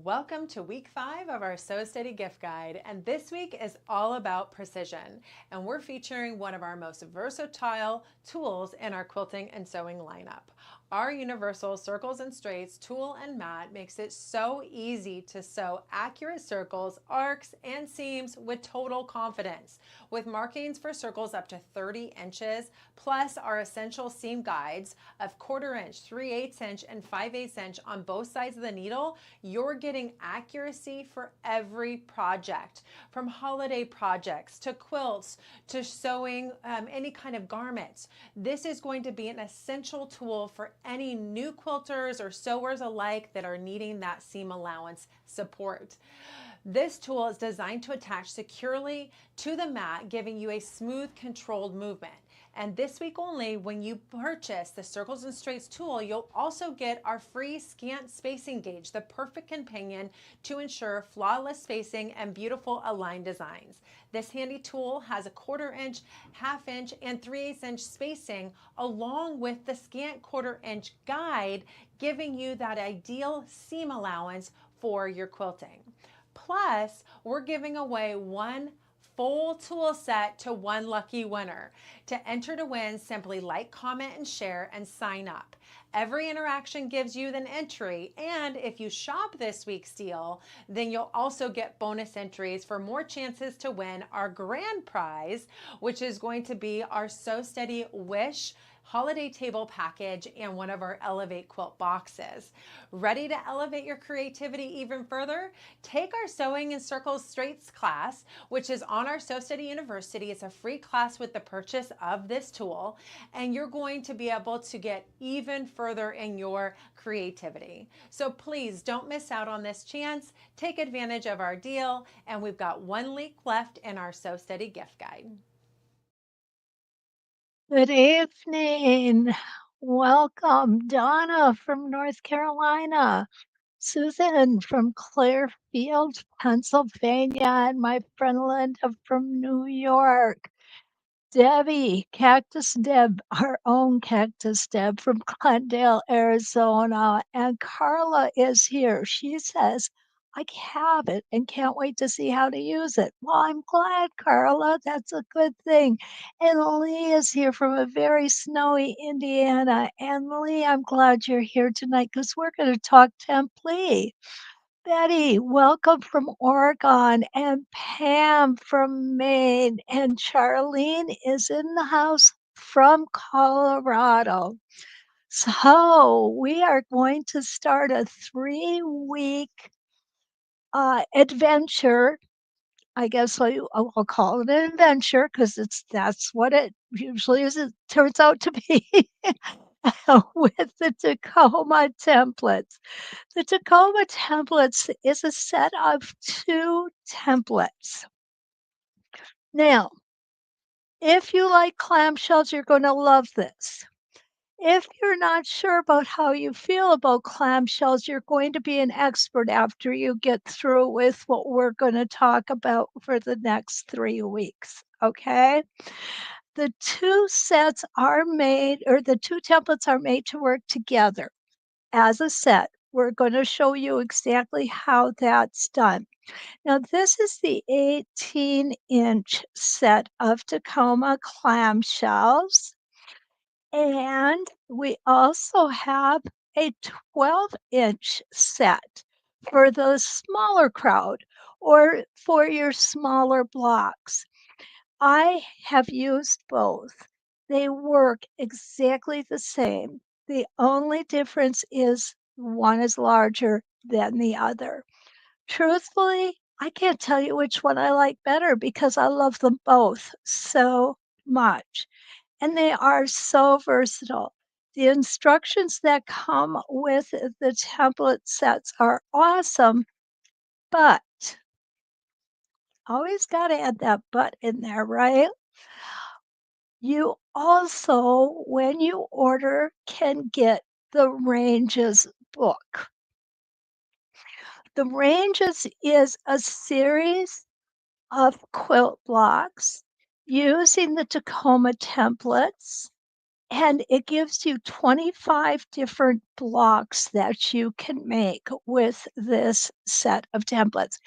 Welcome to week 5 of our Sew Steady gift guide, and this week is all about precision, and we're featuring one of our most versatile tools in our quilting and sewing lineup. Our universal circles and straights tool and mat makes it so easy to sew accurate circles, arcs, and seams with total confidence. With markings for circles up to 30 inches, plus our essential seam guides of 1/4 inch, 3/8 inch, and 5/8 inch on both sides of the needle, you're getting accuracy for every project. From holiday projects to quilts to sewing any kind of garments. This is going to be an essential tool for any new quilters or sewers alike that are needing that seam allowance support. This tool is designed to attach securely to the mat, giving you a smooth, controlled movement. And this week only, when you purchase the Circles and Straights tool, you'll also get our free scant spacing gauge, the perfect companion to ensure flawless spacing and beautiful aligned designs. This handy tool has a 1/4 inch, 1/2 inch, and 3/8 inch spacing, along with the scant 1/4 inch guide, giving you that ideal seam allowance for your quilting. Plus, we're giving away one full tool set to one lucky winner. To enter to win, simply like, comment, and share, and sign up. Every interaction gives you an entry, and if you shop this week's deal, then you'll also get bonus entries for more chances to win our grand prize, which is going to be our Sew Steady Wish holiday table package and one of our Elevate quilt boxes. Ready to elevate your creativity even further? Take our Sewing in Circles Straights class, which is on our Sew Steady University. It's a free class with the purchase of this tool, and you're going to be able to get even further in your creativity. So please don't miss out on this chance. Take advantage of our deal, and we've got one link left in our Sew Steady gift guide. Good evening. Welcome, Donna from North Carolina, Susan from Clearfield, Pennsylvania, and my friend Linda from New York. Debbie, Cactus Deb, our own Cactus Deb from Glendale, Arizona. And Carla is here. She says, I have it and can't wait to see how to use it. Well, I'm glad, Carla. That's a good thing. And Lee is here from a very snowy Indiana. And Lee, I'm glad you're here tonight because we're going to talk template. Betty, welcome from Oregon, and Pam from Maine, and Charlene is in the house from Colorado. So we are going to start a 3-week adventure. I guess I'll call it an adventure because that's what it usually is. It turns out to be with the Tacoma templates. The Tacoma templates is a set of 2 templates. Now, if you like clamshells, you're going to love this. If you're not sure about how you feel about clamshells, you're going to be an expert after you get through with what we're going to talk about for the next 3 weeks. Okay? The 2 sets are made, or the 2 templates are made to work together as a set. We're going to show you exactly how that's done. Now, this is the 18-inch set of Tacoma clamshells. And we also have a 12-inch set for the smaller crowd or for your smaller blocks. I have used both. They work exactly the same. The only difference is one is larger than the other. Truthfully, I can't tell you which one I like better because I love them both so much. And they are so versatile. The instructions that come with the template sets are awesome, but always got to add that but in there, right? You also, when you order, can get the Ranges book. The Ranges is a series of quilt blocks using the Tacoma templates And it gives you 25 different blocks that you can make with this set of templates,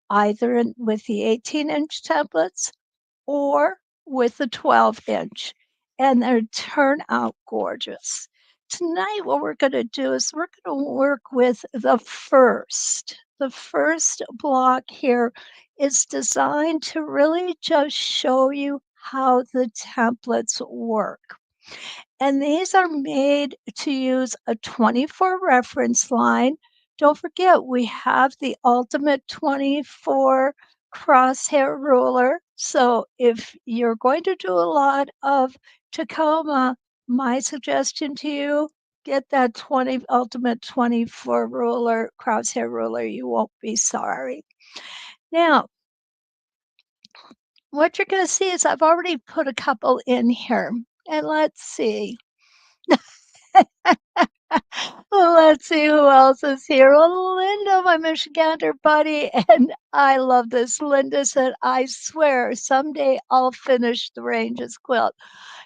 either with the 18-inch templates or with the 12-inch, and they turn out gorgeous. Tonight, what we're going to do is we're going to work with the first. The first block here is designed to really just show you how the templates work. And these are made to use a 24 reference line. Don't forget, we have the ultimate 24 crosshair ruler. So if you're going to do a lot of Tacoma, my suggestion to you, get that ultimate 24 ruler, crosshair ruler. You won't be sorry. Now, what you're going to see is I've already put a couple in here. And let's see. Let's see who else is here. Oh, Linda, my Michigander buddy. And I love this. Linda said, I swear someday I'll finish the Ranges quilt.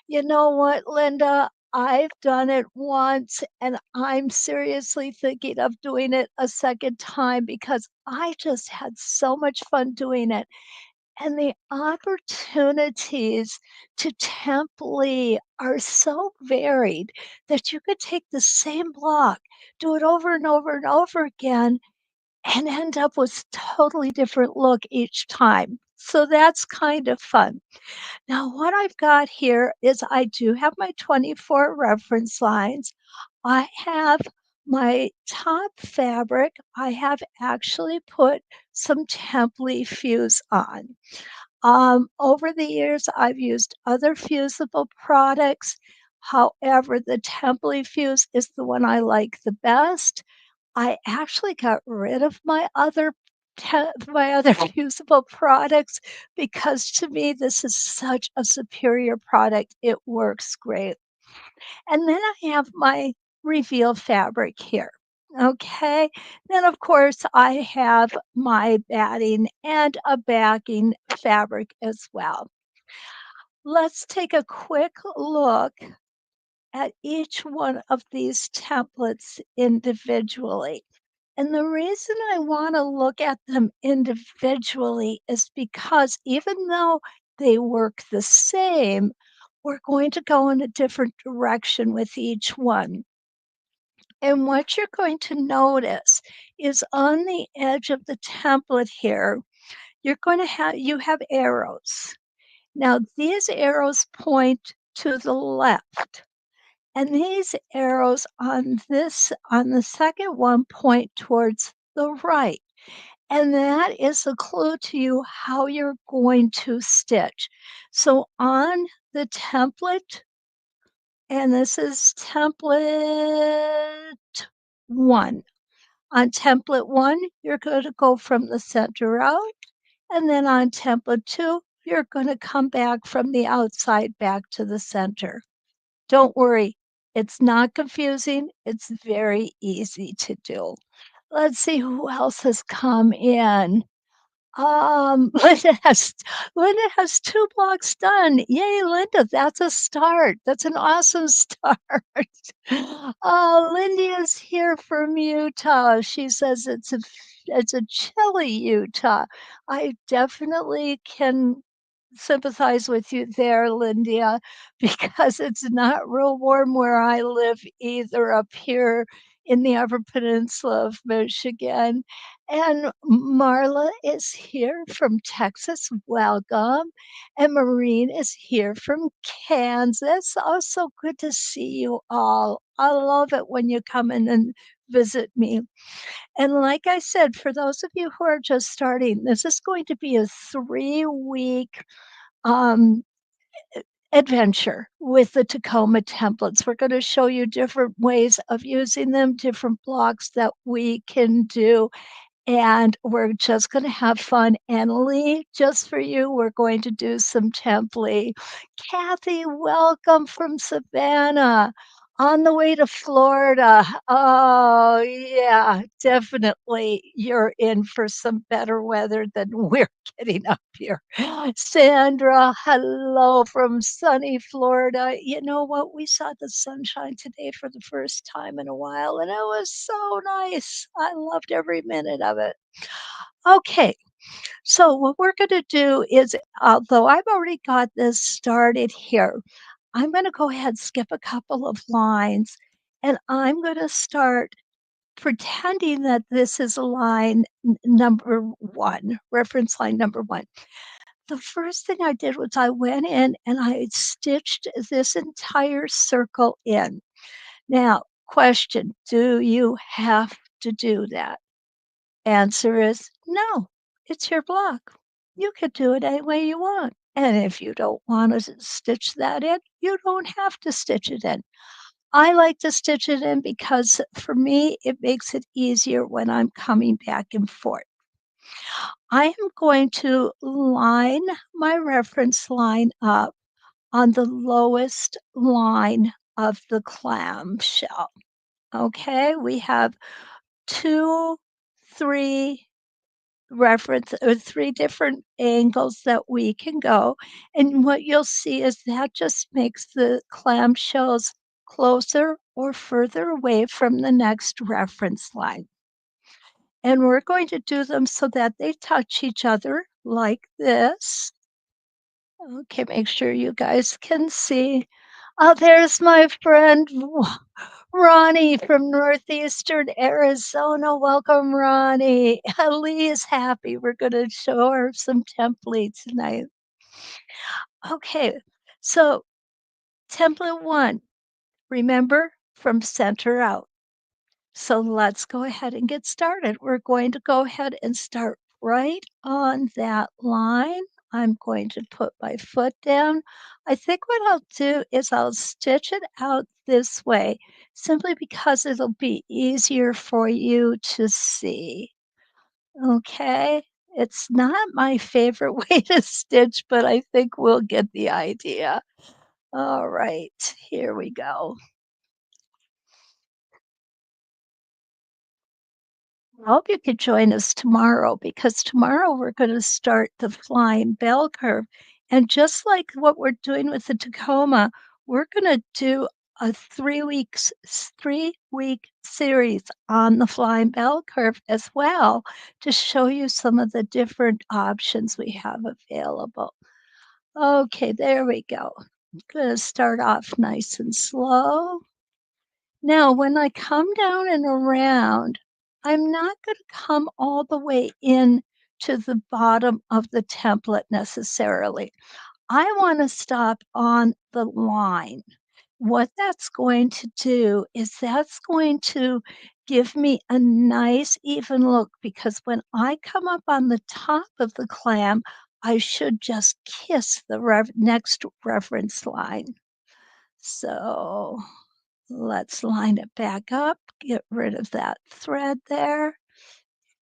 You know what, Linda? I've done it once and I'm seriously thinking of doing it a second time because I just had so much fun doing it. And the opportunities to template are so varied that you could take the same block, do it over and over and over again, and end up with totally different look each time. So that's kind of fun. Now, what I've got here is I do have my 24 reference lines. I have my top fabric. I have actually put some template fuse on. Over the years, I've used other fusible products. However, the Template Fuse is the one I like the best. I actually got rid of my other fusible products because to me this is such a superior product. It works great. And then I have my reveal fabric here. Okay. Then, of course, I have my batting and a backing fabric as well. Let's take a quick look at each one of these templates individually. And the reason I want to look at them individually is because even though they work the same, we're going to go in a different direction with each one. And what you're going to notice is on the edge of the template here, you have arrows. Now these arrows point to the left. And these arrows on the second one point towards the right. And that is a clue to you how you're going to stitch. So on the template, and this is template 1. On template 1, you're going to go from the center out, and then on template 2, you're going to come back from the outside back to the center. Don't worry, it's not confusing. It's very easy to do. Let's see who else has come in. Linda has 2 blocks done. Yay, Linda, that's a start. That's an awesome start. Lindy is here from Utah. She says it's a chilly Utah. I definitely can sympathize with you there, Linda, because it's not real warm where I live either up here in the Upper Peninsula of Michigan. And Marla is here from Texas. Welcome. And Maureen is here from Kansas. Oh, so good to see you all. I love it when you come in and visit me. And like I said, for those of you who are just starting, this is going to be a 3-week um, adventure with the Tacoma templates. We're going to show you different ways of using them, different blocks that we can do, and we're just going to have fun. And Lee, just for you, we're going to do some template. Kathy, welcome from Savannah. On the way to Florida. Oh, yeah, definitely. You're in for some better weather than we're getting up here. Sandra, hello from sunny Florida. You know what? We saw the sunshine today for the first time in a while, and it was so nice. I loved every minute of it. Okay, so what we're going to do is, although I've already got this started here, I'm going to go ahead and skip a couple of lines and I'm going to start pretending that this is line number one, reference line number one. The first thing I did was I went in and I stitched this entire circle in. Now, question, do you have to do that? Answer is no, it's your block. You could do it any way you want. And if you don't want to stitch that in, you don't have to stitch it in. I like to stitch it in because for me, it makes it easier when I'm coming back and forth. I am going to line my reference line up on the lowest line of the clamshell. Okay, we have two, three, reference or three different angles that we can go. And what you'll see is that just makes the clamshells closer or further away from the next reference line. And we're going to do them so that they touch each other like this. Okay, make sure you guys can see. Oh, there's my friend Ronnie from Northeastern Arizona. Welcome, Ronnie. Lee is happy. We're going to show her some templates tonight. Okay, so template one, remember from center out. So let's go ahead and get started. We're going to go ahead and start right on that line. I'm going to put my foot down. I think what I'll do is I'll stitch it out this way simply because it'll be easier for you to see. Okay, it's not my favorite way to stitch, but I think we'll get the idea. All right, here we go. I hope you could join us tomorrow because tomorrow we're going to start the flying bell curve. And just like what we're doing with the Tacoma, we're going to do a 3 week series on the flying bell curve as well to show you some of the different options we have available. Okay, there we go. I'm going to start off nice and slow. Now, when I come down and around, I'm not going to come all the way in to the bottom of the template necessarily. I want to stop on the line. What that's going to do is that's going to give me a nice even look because when I come up on the top of the clam, I should just kiss the next reference line. So let's line it back up, get rid of that thread there.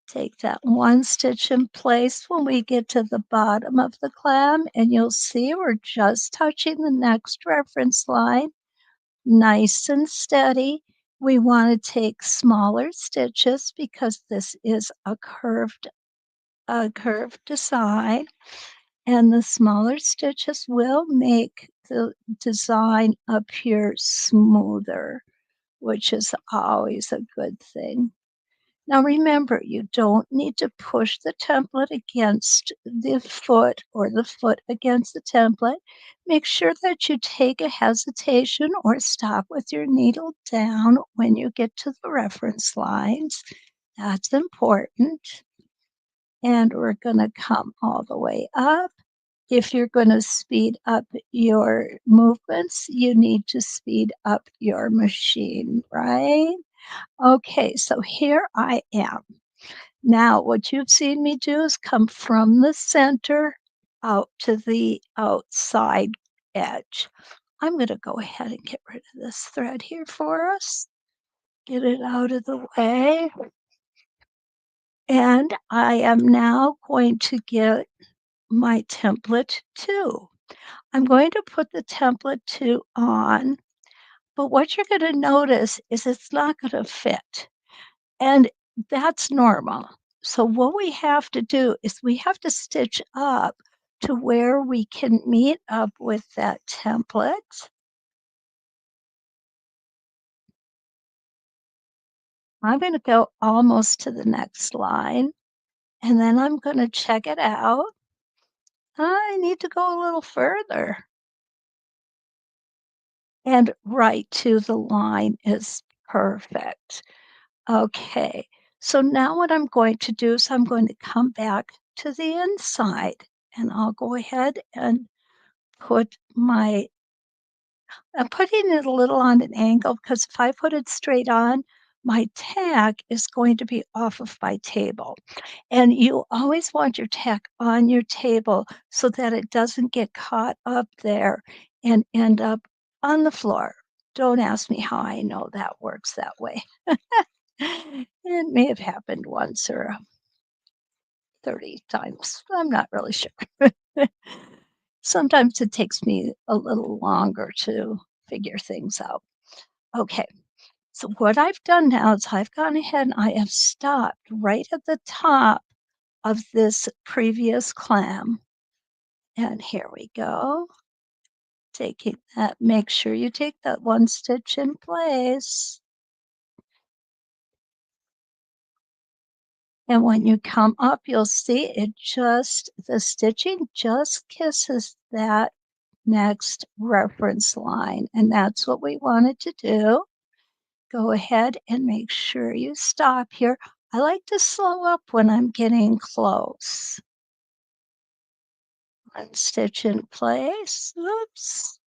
Take that one stitch in place when we get to the bottom of the clam, and you'll see we're just touching the next reference line, nice and steady. We want to take smaller stitches because this is a curved design, and the smaller stitches will make the design appear smoother, which is always a good thing. Now remember, you don't need to push the template against the foot or the foot against the template. Make sure that you take a hesitation or stop with your needle down when you get to the reference lines. That's important. And we're going to come all the way up. If you're going to speed up your movements, you need to speed up your machine, right? Okay, so here I am. Now, what you've seen me do is come from the center out to the outside edge. I'm going to go ahead and get rid of this thread here for us. Get it out of the way. And I am now going to get my template 2. I'm going to put the template 2 on but what you're gonna notice is it's not gonna fit, and that's normal. So what we have to do is we have to stitch up to where we can meet up with that template. I'm gonna go almost to the next line, and then I'm gonna check it out. I need to go a little further, and right to the line is perfect. Okay, so now what I'm going to do is I'm going to come back to the inside, and I'll go ahead and put my I'm putting it a little on an angle because if I put it straight on, my tack is going to be off of my table. And you always want your tack on your table so that it doesn't get caught up there and end up on the floor. Don't ask me how I know that works that way. It may have happened once or 30 times. I'm not really sure. Sometimes it takes me a little longer to figure things out. Okay, so what I've done now is I've gone ahead and I have stopped right at the top of this previous clam. And here we go. Taking that, make sure you take that one stitch in place. And when you come up, you'll see the stitching just kisses that next reference line. And that's what we wanted to do. Go ahead and make sure you stop here. I like to slow up when I'm getting close. One stitch in place. Oops.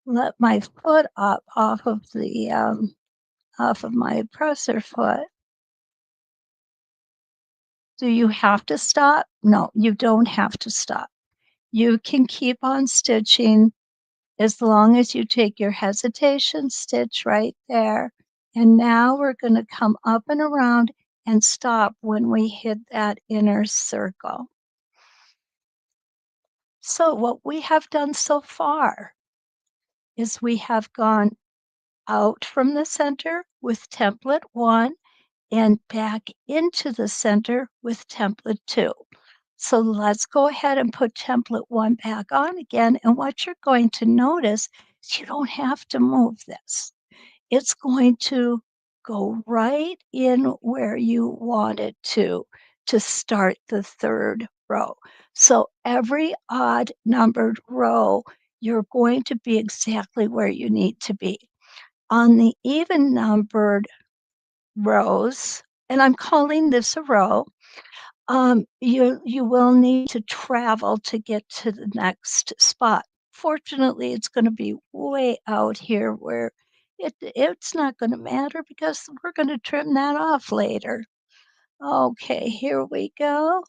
Let my foot up off of my presser foot. Do you have to stop? No, you don't have to stop. You can keep on stitching as long as you take your hesitation stitch right there. And now we're going to come up and around and stop when we hit that inner circle. So what we have done so far is we have gone out from the center with template 1 and back into the center with template 2. So let's go ahead and put template 1 back on again. And what you're going to notice is you don't have to move this. It's going to go right in where you want it to start the 3rd row. So every odd numbered row, you're going to be exactly where you need to be. On the even numbered rows, and I'm calling this a row, you will need to travel to get to the next spot. Fortunately, it's gonna be way out here where it's not gonna matter because we're gonna trim that off later. Okay, here we go.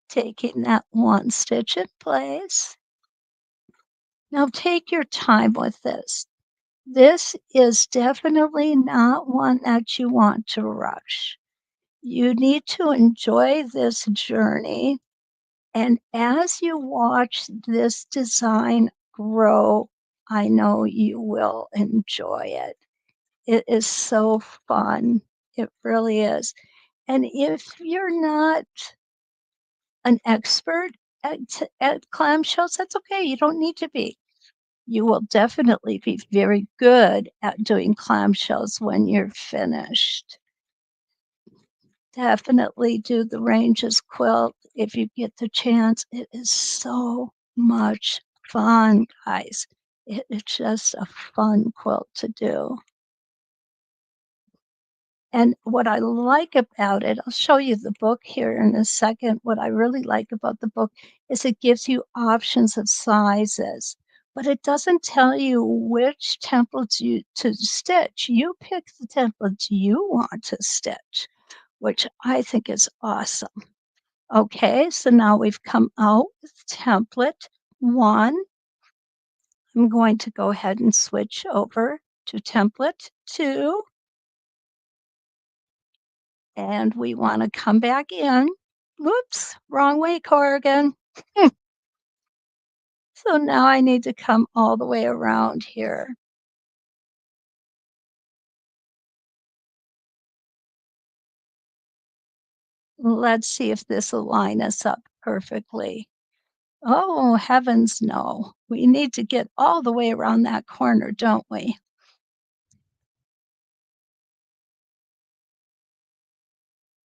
Taking that 1 stitch in place. Now take your time with this. This is definitely not one that you want to rush. You need to enjoy this journey. And as you watch this design grow, I know you will enjoy it. It is so fun. It really is. And if you're not an expert at clamshells, that's okay. You don't need to be. You will definitely be very good at doing clamshells when you're finished. Definitely do the Ranges quilt if you get the chance. It is so much fun, guys. It's just a fun quilt to do. And what I like about it, I'll show you the book here in a second. What I really like about the book is it gives you options of sizes, but it doesn't tell you which templates you to stitch. You pick the templates you want to stitch, which I think is awesome. Okay, so now we've come out with template 1. I'm going to go ahead and switch over to template 2. And we want to come back in. Whoops, wrong way, Corrigan. So So now I need to come all the way around here. Let's see if this will line us up perfectly. Oh, heavens no. We need to get all the way around that corner, don't we?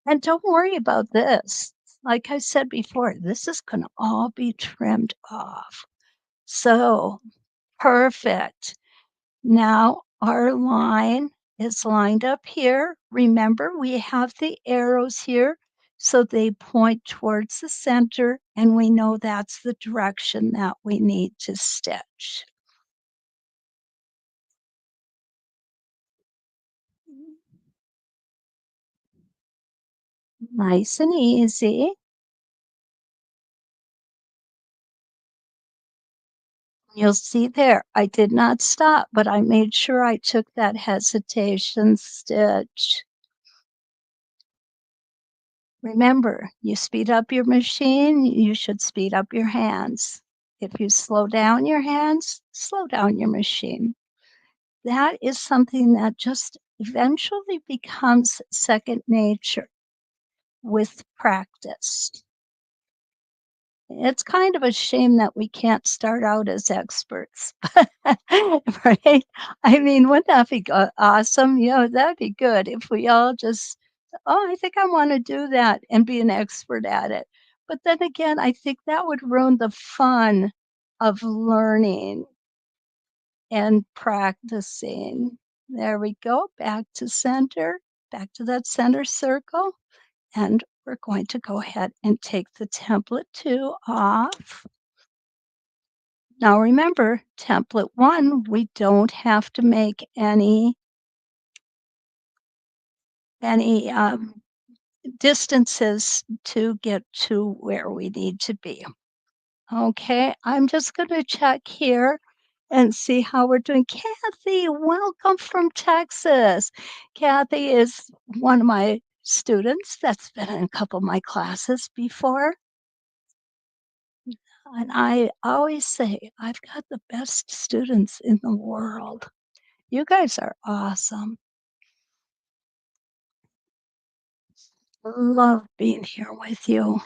And don't worry about this. Like I said before, this is going to all be trimmed off. So perfect. Now our line is lined up here. Remember, we have the arrows here, so they point towards the center, and we know that's the direction that we need to stitch. Nice and easy. You'll see there, I did not stop, but I made sure I took that hesitation stitch. Remember, you speed up your machine, you should speed up your hands. If you slow down your hands, slow down your machine. That is something that just eventually becomes second nature with practice. It's kind of a shame that we can't start out as experts, right? I mean, wouldn't that be awesome? You know, that'd be good if we all just, oh, I think I want to do that and be an expert at it. But then again, I think that would ruin the fun of learning and practicing. There we go, back to center, back to that center circle. And we're going to go ahead and take the template 2 off. Now remember, template 1, we don't have to make any distances to get to where we need to be. Okay, I'm just going to check here and see how we're doing. Kathy, welcome from Texas. Kathy is one of my students that's been in a couple of my classes before. And I always say, I've got the best students in the world. You guys are awesome. Love being here with you.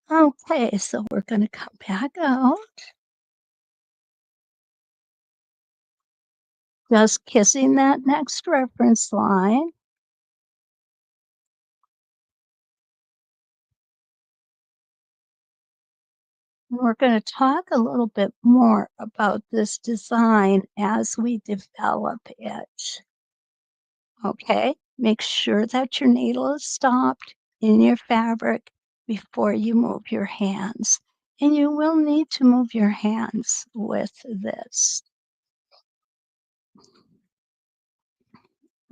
Okay, so we're going to come back out. Just kissing that next reference line. We're going to talk a little bit more about this design as we develop it. Okay, make sure that your needle is stopped in your fabric before you move your hands. And you will need to move your hands with this.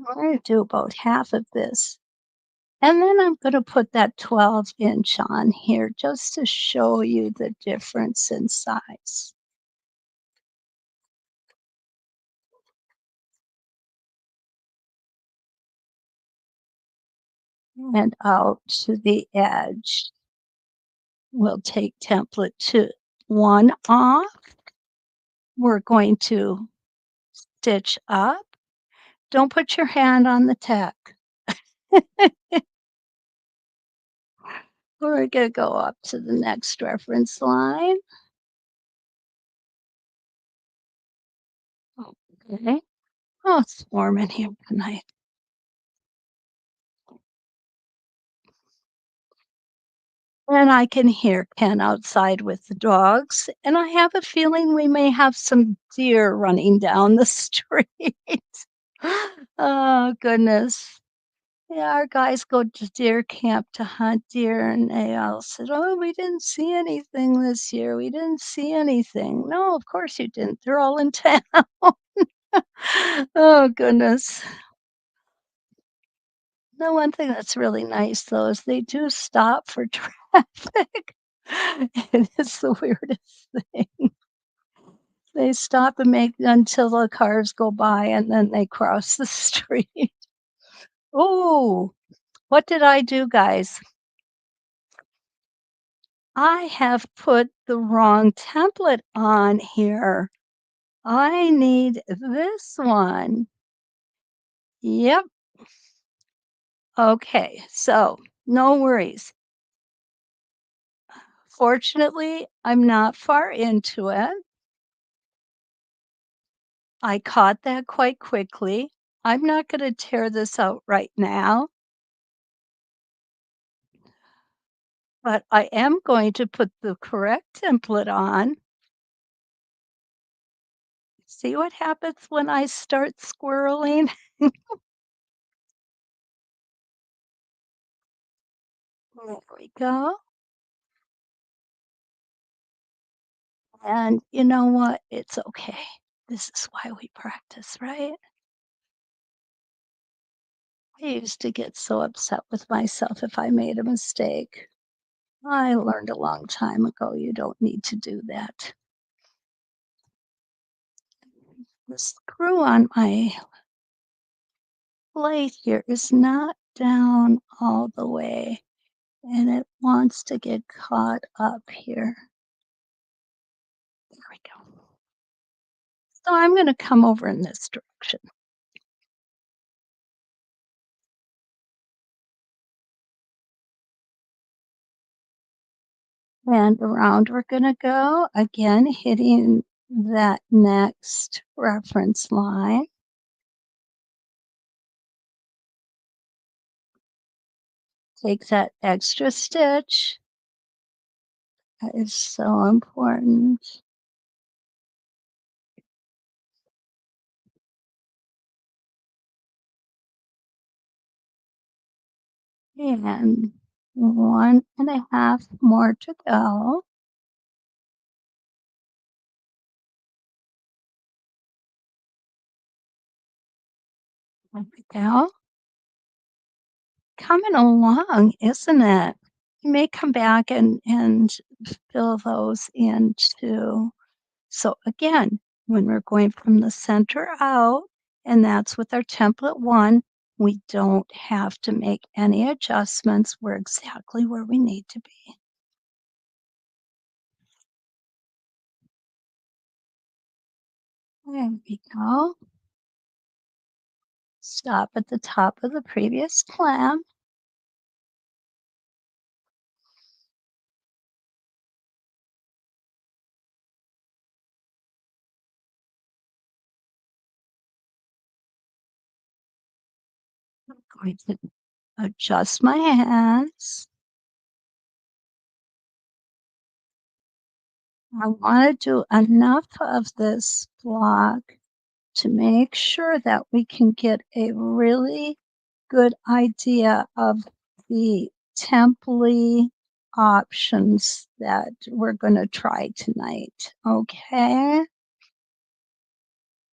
I'm going to do about half of this. And then I'm going to put that 12-inch on here just to show you the difference in size. And out to the edge. We'll take template 1 off. We're going to stitch up. Don't put your hand on the tack. We're going to go up to the next reference line. Okay. Oh, it's warm in here tonight. And I can hear Ken outside with the dogs, and I have a feeling we may have some deer running down the street. Oh, goodness. Yeah, our guys go to deer camp to hunt deer, and they all said, "Oh, we didn't see anything this year. We didn't see anything." No, of course you didn't. They're all in town. Oh, goodness. The one thing that's really nice, though, is they do stop for traffic. It is the weirdest thing. They stop and make until the cars go by, and then they cross the street. Oh, what did I do, guys? I have put the wrong template on here. I need this one. Yep. Okay. So no worries. Fortunately, I'm not far into it. I caught that quite quickly. I'm not going to tear this out right now, but I am going to put the correct template on. See what happens when I start squirreling? There we go. And you know what? It's okay. This is why we practice, right? I used to get so upset with myself if I made a mistake. I learned a long time ago you don't need to do that. The screw on my plate here is not down all the way, and it wants to get caught up here. There we go. So I'm going to come over in this direction. And around we're going to go, again, hitting that next reference line. Take that extra stitch. That is so important. And 1.5 more to go. There we go. Coming along, isn't it? You may come back and fill those in too. So again, when we're going from the center out, and that's with our template one, we don't have to make any adjustments. We're exactly where we need to be. There we go. Stop at the top of the previous clam. I'm going to adjust my hands. I want to do enough of this block to make sure that we can get a really good idea of the template options that we're going to try tonight. Okay.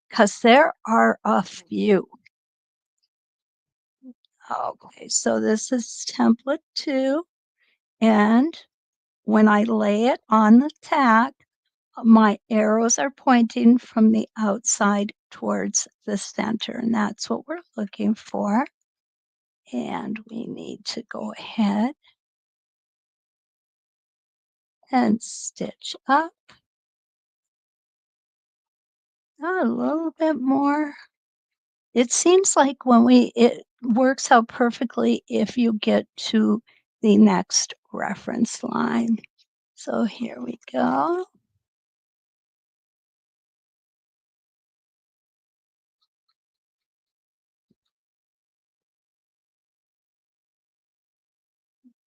Because there are a few. Okay, so this is template 2, and when I lay it on the tack, my arrows are pointing from the outside towards the center, and that's what we're looking for. And we need to go ahead and stitch up a little bit more. It seems like it works out perfectly if you get to the next reference line. So here we go.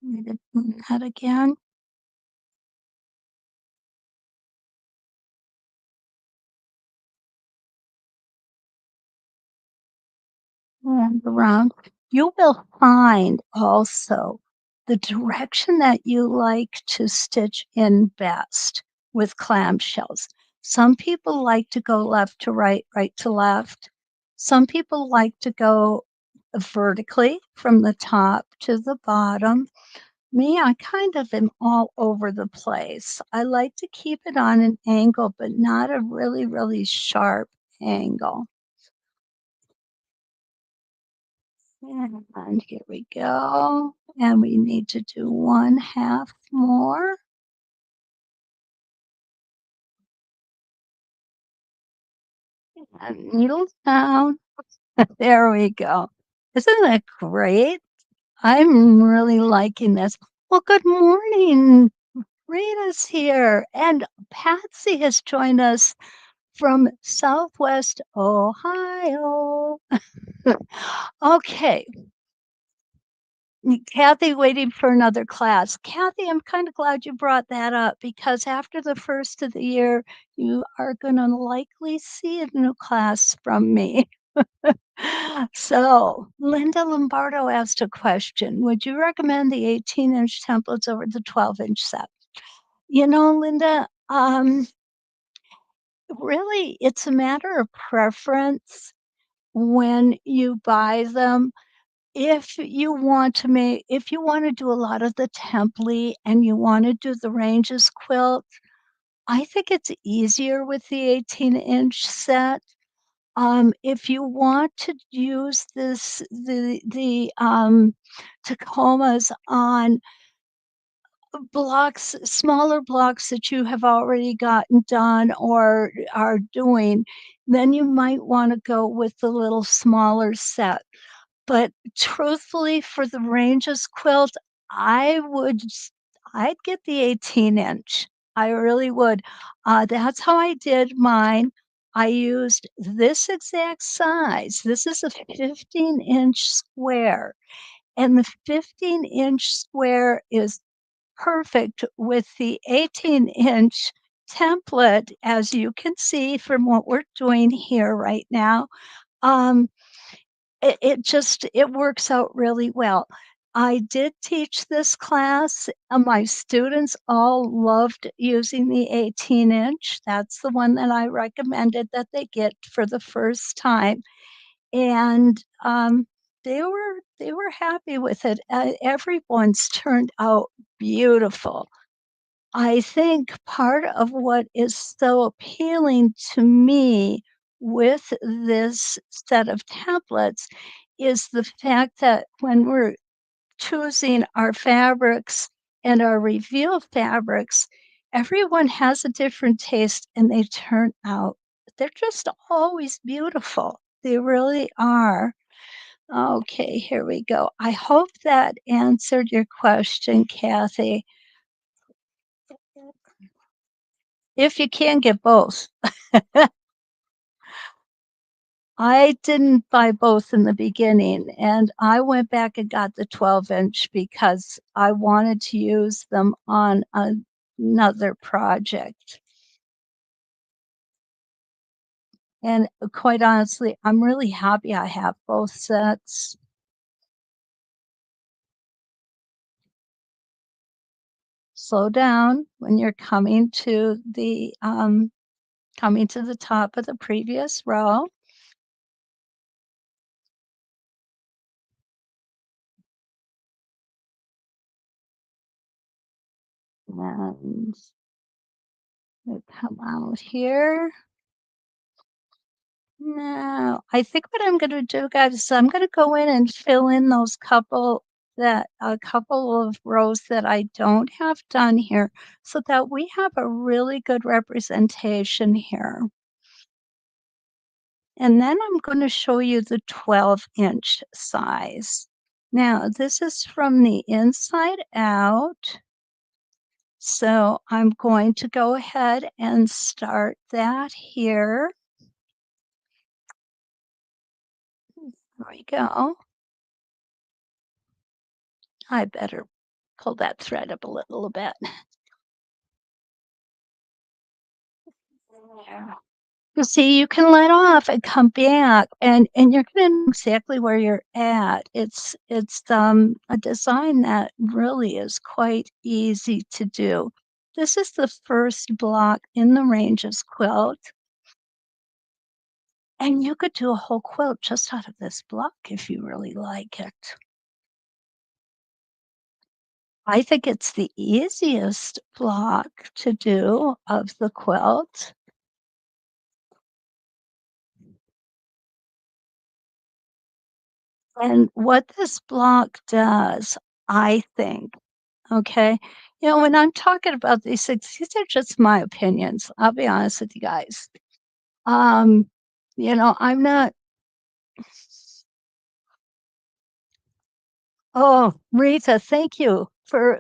Need to do that again. And around. You will find also the direction that you like to stitch in best with clamshells. Some people like to go left to right, right to left. Some people like to go vertically from the top to the bottom. Me, I kind of am all over the place. I like to keep it on an angle, but not a really, really sharp angle. And here we go. And we need to do 1/2 more. And needle down. There we go. Isn't that great? I'm really liking this. Well, good morning. Rita's here, and Patsy has joined us from Southwest Ohio. Okay, Kathy waiting for another class. Kathy, I'm kind of glad you brought that up because after the first of the year, you are going to likely see a new class from me. So, Linda Lombardo asked a question. Would you recommend the 18-inch templates over the 12-inch set? Linda, really, it's a matter of preference when you buy them. If you want to do a lot of the template and you want to do the ranges quilt, I think it's easier with the 18-inch set. If you want to use the Tacomas on blocks, smaller blocks that you have already gotten done or are doing, then you might want to go with the little smaller set. But truthfully, for the ranges quilt, I would I'd get the 18-inch. I really would. That's how I did mine. I used this exact size. This is a 15-inch square, and the 15-inch square is perfect with the 18-inch template, as you can see from what we're doing here right now. Um, it works out really well. I did teach this class. My students all loved using the 18-inch. That's the one that I recommended that they get for the first time, and they were happy with it. Everyone's turned out beautiful. I think part of what is so appealing to me with this set of templates is the fact that when we're choosing our fabrics and our reveal fabrics, everyone has a different taste and they turn out, they're just always beautiful. They really are. Okay, here we go. I hope that answered your question, Kathy. If you can get both. I didn't buy both in the beginning, and I went back and got the 12-inch because I wanted to use them on another project. And quite honestly, I'm really happy I have both sets. Slow down when you're coming to the top of the previous row. And come out here. No, I think what I'm gonna do, guys, is I'm gonna go in and fill in those a couple of rows that I don't have done here so that we have a really good representation here. And then I'm gonna show you the 12-inch size. Now, this is from the inside out. So I'm going to go ahead and start that here. There we go. I better pull that thread up a little bit. There. You see, you can let off and come back, and you're gonna know exactly where you're at. It's a design that really is quite easy to do. This is the first block in the ranges quilt, and you could do a whole quilt just out of this block if you really like it. I think it's the easiest block to do of the quilt. And what this block does, I think, okay, when I'm talking about these things, these are just my opinions. I'll be honest with you guys. Um, I'm not. Oh, Rita, thank you for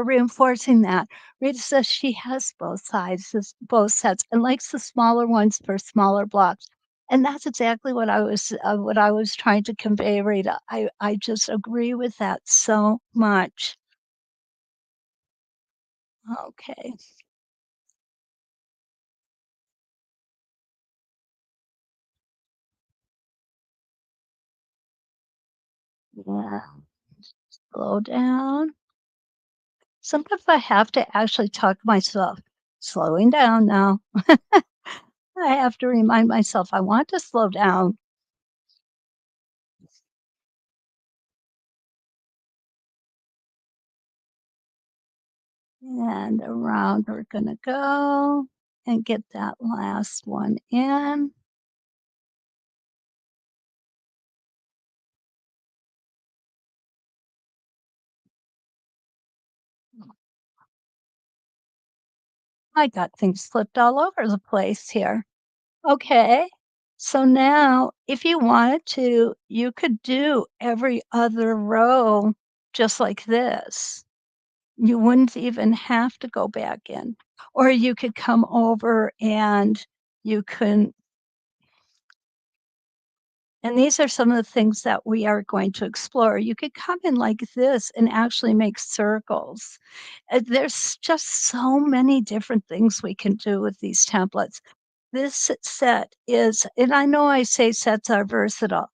reinforcing that. Rita says she has both sizes, both sets, and likes the smaller ones for smaller blocks. And that's exactly what I was trying to convey, Rita. I just agree with that so much. Okay. Yeah. Slow down. Sometimes I have to actually talk myself, slowing down now. I have to remind myself I want to slow down. And around we're gonna go and get that last one in. I got things slipped all over the place here. Okay. So now, if you wanted to, you could do every other row just like this. You wouldn't even have to go back in. Or you could come over and you can and these are some of the things that we are going to explore. You could come in like this and actually make circles. There's just so many different things we can do with these templates. This set is, and I know I say sets are versatile.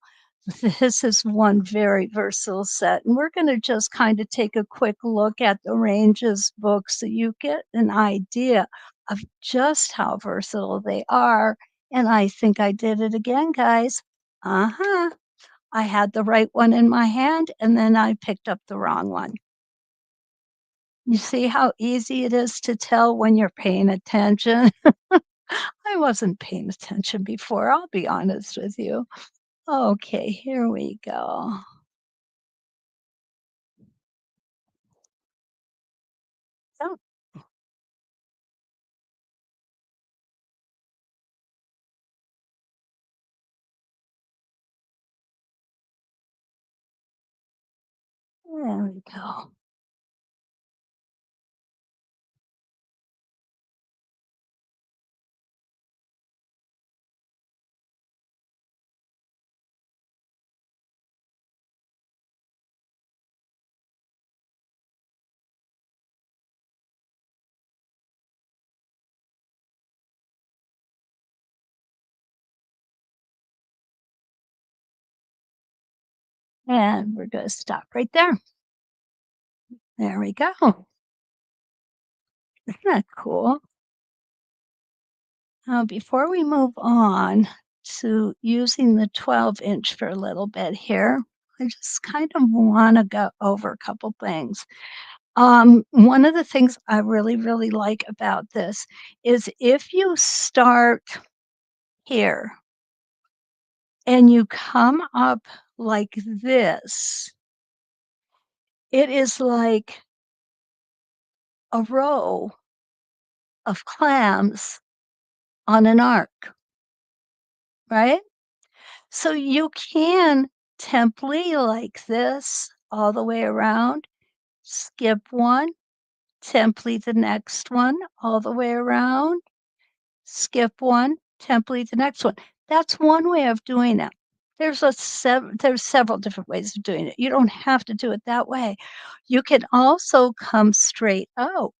This is one very versatile set. And we're going to just kind of take a quick look at the ranges book so you get an idea of just how versatile they are. And I think I did it again, guys. Uh-huh. I had the right one in my hand and then I picked up the wrong one. You see how easy it is to tell when you're paying attention? I wasn't paying attention before, I'll be honest with you. Okay, here we go. Oh, there we go. And we're gonna stop right there. There we go. Isn't that cool? Now, before we move on to using the 12-inch for a little bit here, I just kind of want to go over a couple things. One of the things I really, really like about this is if you start here and you come up like this, it is like a row of clams on an arc, right? So you can template like this all the way around, skip one, template the next one all the way around, skip one, template the next one. That's one way of doing it. There's several different ways of doing it. You don't have to do it that way. You can also come straight out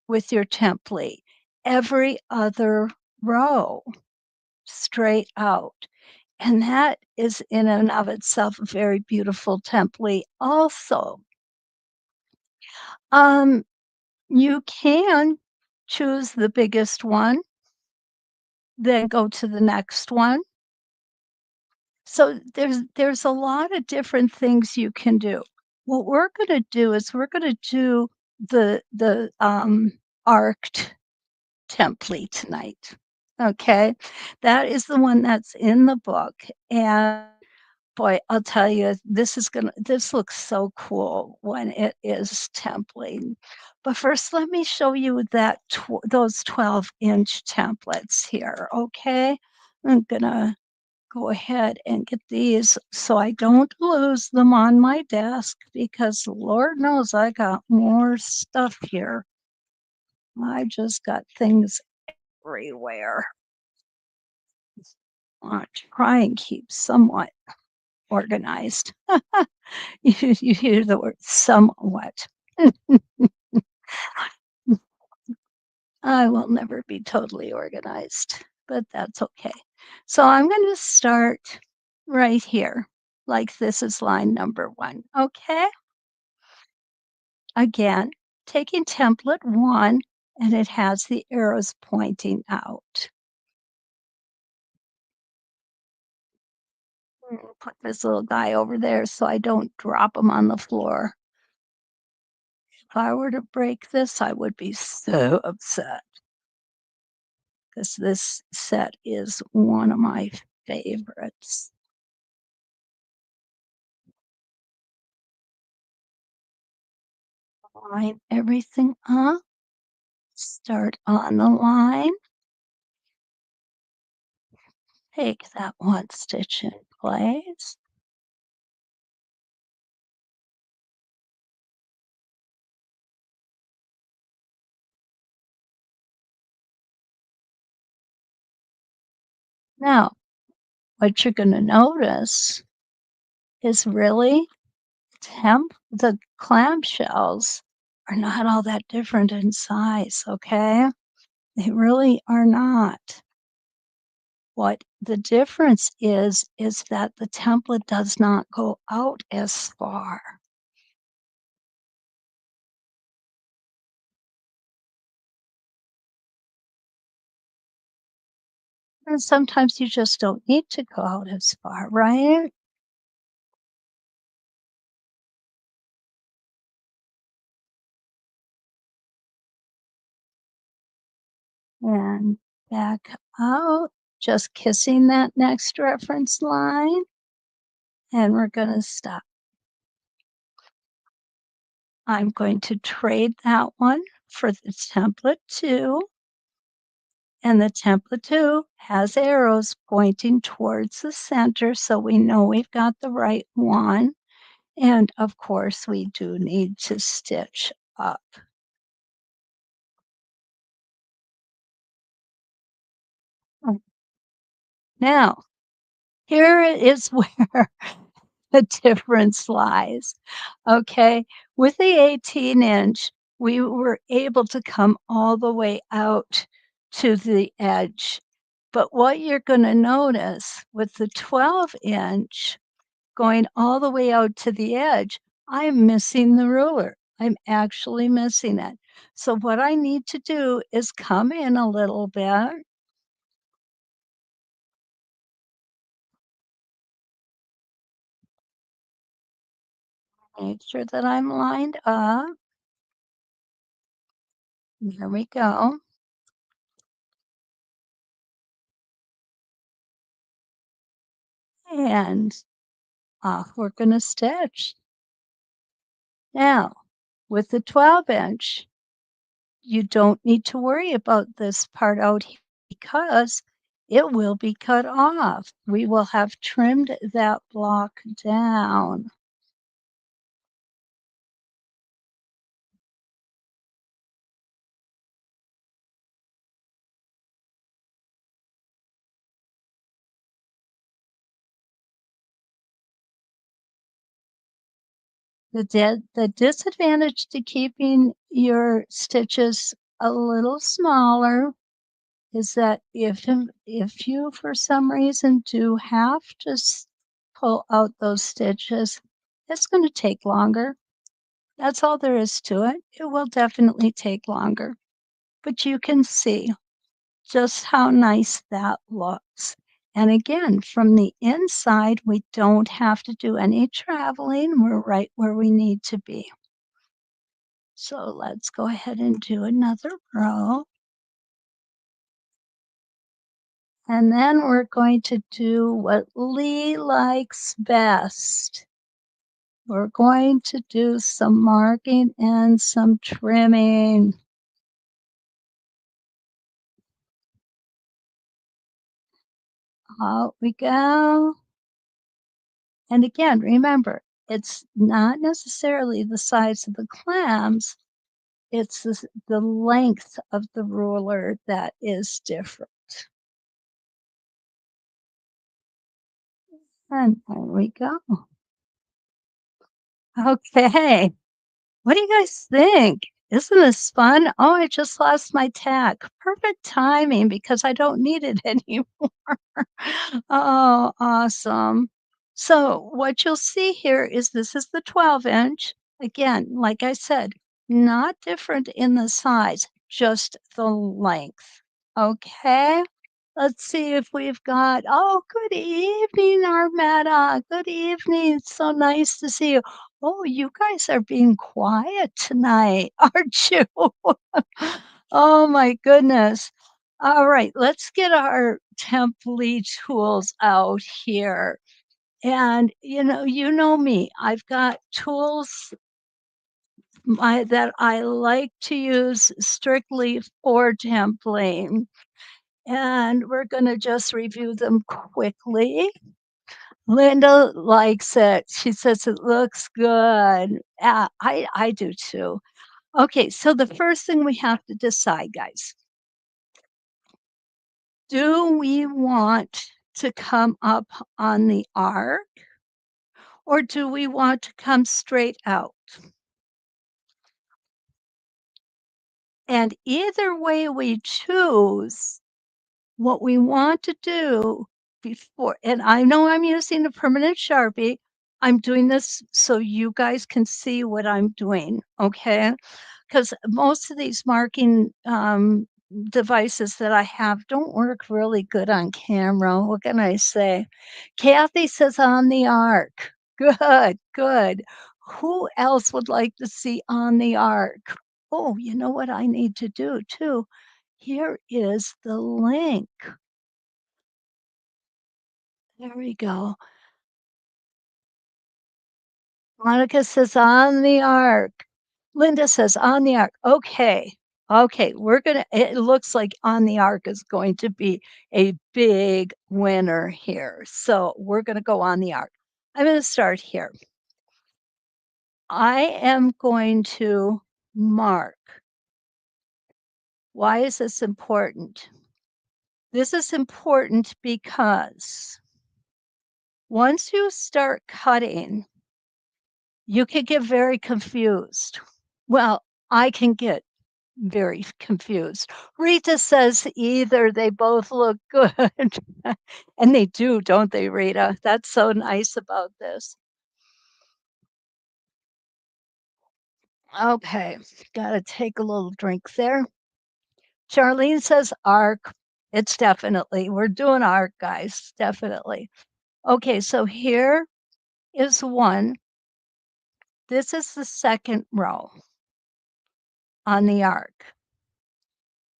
with your template every other row straight out. And that is in and of itself a very beautiful template also. Um, you can choose the biggest one, then go to the next one. So there's a lot of different things you can do. What we're gonna do is we're gonna do the arced template tonight. Okay? That is the one that's in the book, and boy, I'll tell you, this looks so cool when it is templating. But first, let me show you those 12-inch templates here, okay? I'm gonna go ahead and get these so I don't lose them on my desk because Lord knows I got more stuff here. I just got things everywhere. I try and keep somewhat organized. You hear the word somewhat. I will never be totally organized, but that's okay. So I'm going to start right here, like this is line number one. Okay. Again, taking template one, and it has the arrows pointing out. Put this little guy over there so I don't drop him on the floor. If I were to break this, I would be so upset because this set is one of my favorites. Line everything up. Start on the line. Take that one stitch in place. Now, what you're going to notice is really the clamshells are not all that different in size, okay? They really are not. What the difference is that the template does not go out as far. And sometimes you just don't need to go out as far, right? And back out, just kissing that next reference line, and we're going to stop. I'm going to trade that one for the template 2, and the template 2 has arrows pointing towards the center, so we know we've got the right one. And of course, we do need to stitch up. Oh, now, here is where the difference lies. Okay, with the 18-inch, we were able to come all the way out to the edge. But what you're going to notice with the 12-inch going all the way out to the edge, I'm missing the ruler. I'm actually missing it. So what I need to do is come in a little bit. Make sure that I'm lined up. There we go. And off we're going to stitch. Now, with the 12-inch, you don't need to worry about this part out here because it will be cut off. We will have trimmed that block down. The disadvantage to keeping your stitches a little smaller is that if you for some reason do have to pull out those stitches, it's going to take longer. That's all there is to it. It will definitely take longer, but you can see just how nice that looks. And again, from the inside, we don't have to do any traveling. We're right where we need to be. So let's go ahead and do another row. And then we're going to do what Lee likes best. We're going to do some marking and some trimming. Out we go. And again, remember, it's not necessarily the size of the clams, it's the length of the ruler that is different. And there we go. Okay. What do you guys think? Isn't this fun? Oh, I just lost my tack. Perfect timing because I don't need it anymore. Oh, awesome. So what you'll see here is this is the 12-inch. Again, like I said, not different in the size, just the length. Okay. Let's see if we've got, oh, good evening, Armetta. Good evening. It's so nice to see you. Oh, you guys are being quiet tonight, aren't you? Oh my goodness. All right, let's get our template tools out here. And you know me. I've got tools that I like to use strictly for templating. And we're going to just review them quickly. Linda likes it. She says it looks good. I do too. Okay, so the first thing we have to decide, guys, do we want to come up on the arc or do we want to come straight out? And either way we choose, what we want to do before, and I know I'm using a permanent Sharpie. I'm doing this so you guys can see what I'm doing, okay? Because most of these marking devices that I have don't work really good on camera. What can I say? Kathy says on the arc. Good, good. Who else would like to see on the arc? Oh, you know what I need to do too? Here is the link. There we go. Monica says on the arc. Linda says on the arc. Okay. Okay. It looks like on the arc is going to be a big winner here. So we're going to go on the arc. I'm going to start here. I am going to mark. Why is this important? This is important because once you start cutting, you could get very confused. Well, I can get very confused. Rita says either they both look good. And they do, don't they, Rita? That's so nice about this. Okay, got to take a little drink there. Charlene says arc. It's definitely, we're doing arc, guys, definitely. Okay, so here is one. This is the second row on the arc.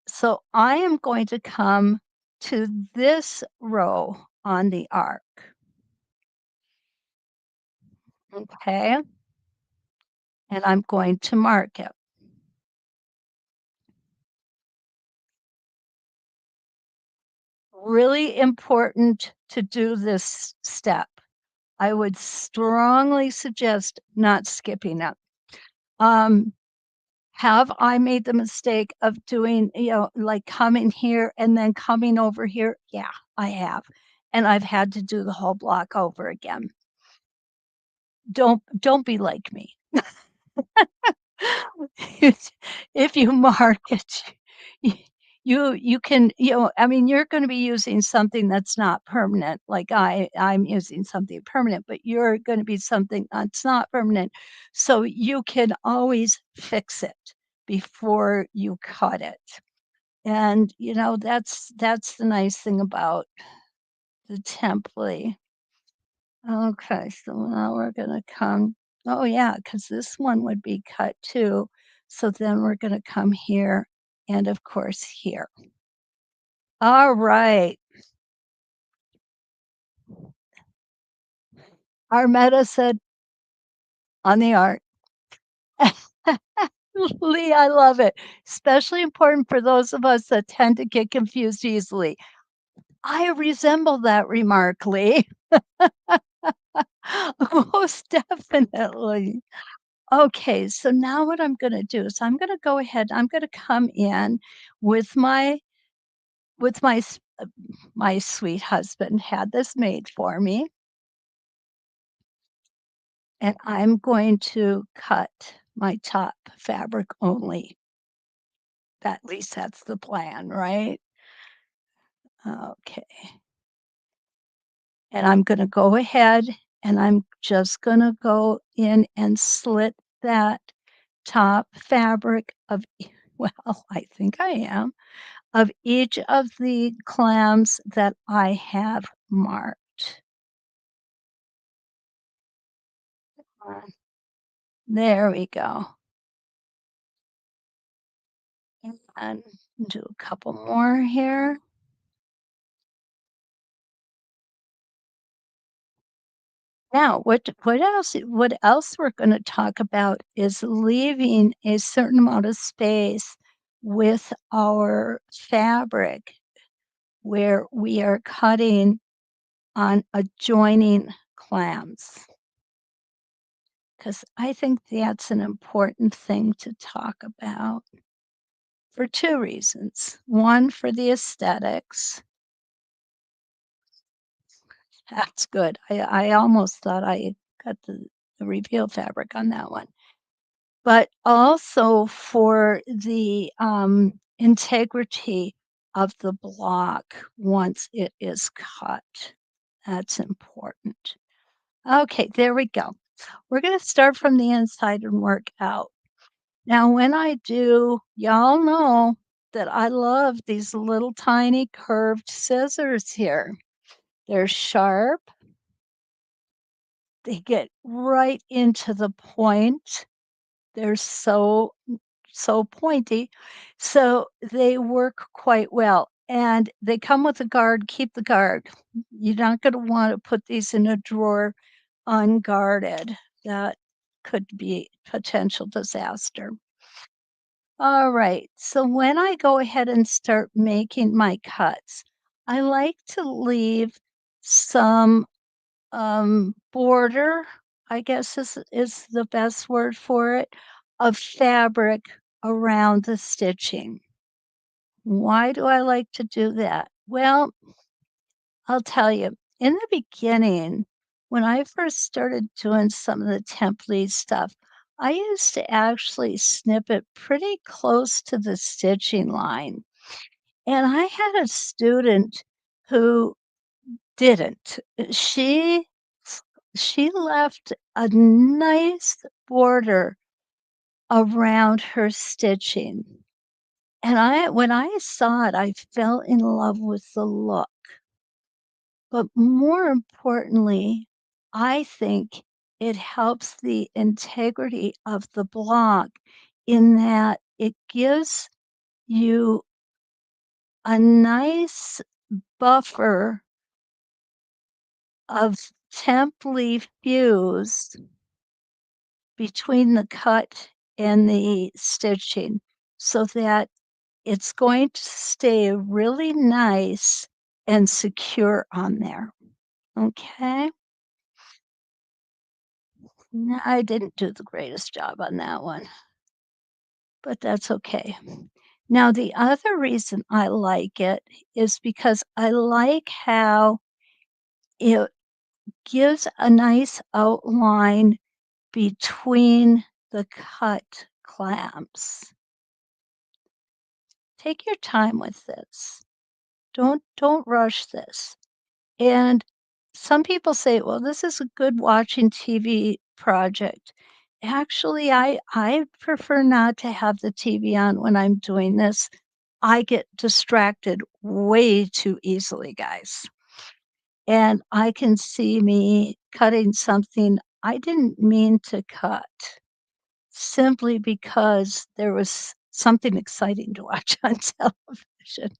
So I am going to come to this row on the arc. Okay. And I'm going to mark it. Really important to do this step. I would strongly suggest not skipping it. Have I made the mistake of doing, like coming here and then coming over here? Yeah, I have. And I've had to do the whole block over again. Don't be like me. If you mark it, you can, I mean, you're going to be using something that's not permanent. Like I'm using something permanent, but you're going to be something that's not permanent. So you can always fix it before you cut it. And that's the nice thing about the template. Okay, so now we're gonna come, oh yeah, because this one would be cut too. So then we're gonna come here and of course here. All right. Armetta said on the art. Lee, I love it. Especially important for those of us that tend to get confused easily. I resemble that remark, Lee. Most definitely. Okay, so now what I'm gonna do is I'm gonna go ahead, I'm gonna come in with my sweet husband had this made for me, and I'm going to cut my top fabric only. At least that's the plan, right? Okay. And I'm gonna go ahead and I'm just gonna go in and slit that top fabric of well, I think I am, of each of the clams that I have marked. There we go. And do a couple more here. Now, what else we're gonna talk about is leaving a certain amount of space with our fabric where we are cutting on adjoining clams, because I think that's an important thing to talk about for 2 reasons. One, for the aesthetics. That's good. I almost thought I cut the reveal fabric on that one. But also for the, integrity of the block once it is cut. That's important. Okay, there we go. We're gonna start from the inside and work out. Now, when I do, y'all know that I love these little tiny curved scissors here. They're sharp, they get right into the point. They're so pointy, so they work quite well, and they come with a guard, keep the guard. You're not gonna wanna put these in a drawer unguarded. That could be potential disaster. All right, so when I go ahead and start making my cuts, I like to leave some, border, I guess is the best word for it, of fabric around the stitching. Why do I like to do that? Well, I'll tell you, in the beginning, when I first started doing some of the template stuff, I used to actually snip it pretty close to the stitching line. And I had a student who didn't. She left a nice border around her stitching. And when I saw it, I fell in love with the look. But more importantly, I think it helps the integrity of the block in that it gives you a nice buffer of temp-leaf fused between the cut and the stitching so that it's going to stay really nice and secure on there. Okay? No, I didn't do the greatest job on that one, but that's okay. Now, the other reason I like it is because I like how it gives a nice outline between the cut clamps. Take your time with this. Don't rush this. And some people say, "Well, this is a good watching TV project." Actually, I prefer not to have the TV on when I'm doing this. I get distracted way too easily, guys. And I can see me cutting something I didn't mean to cut simply because there was something exciting to watch on television,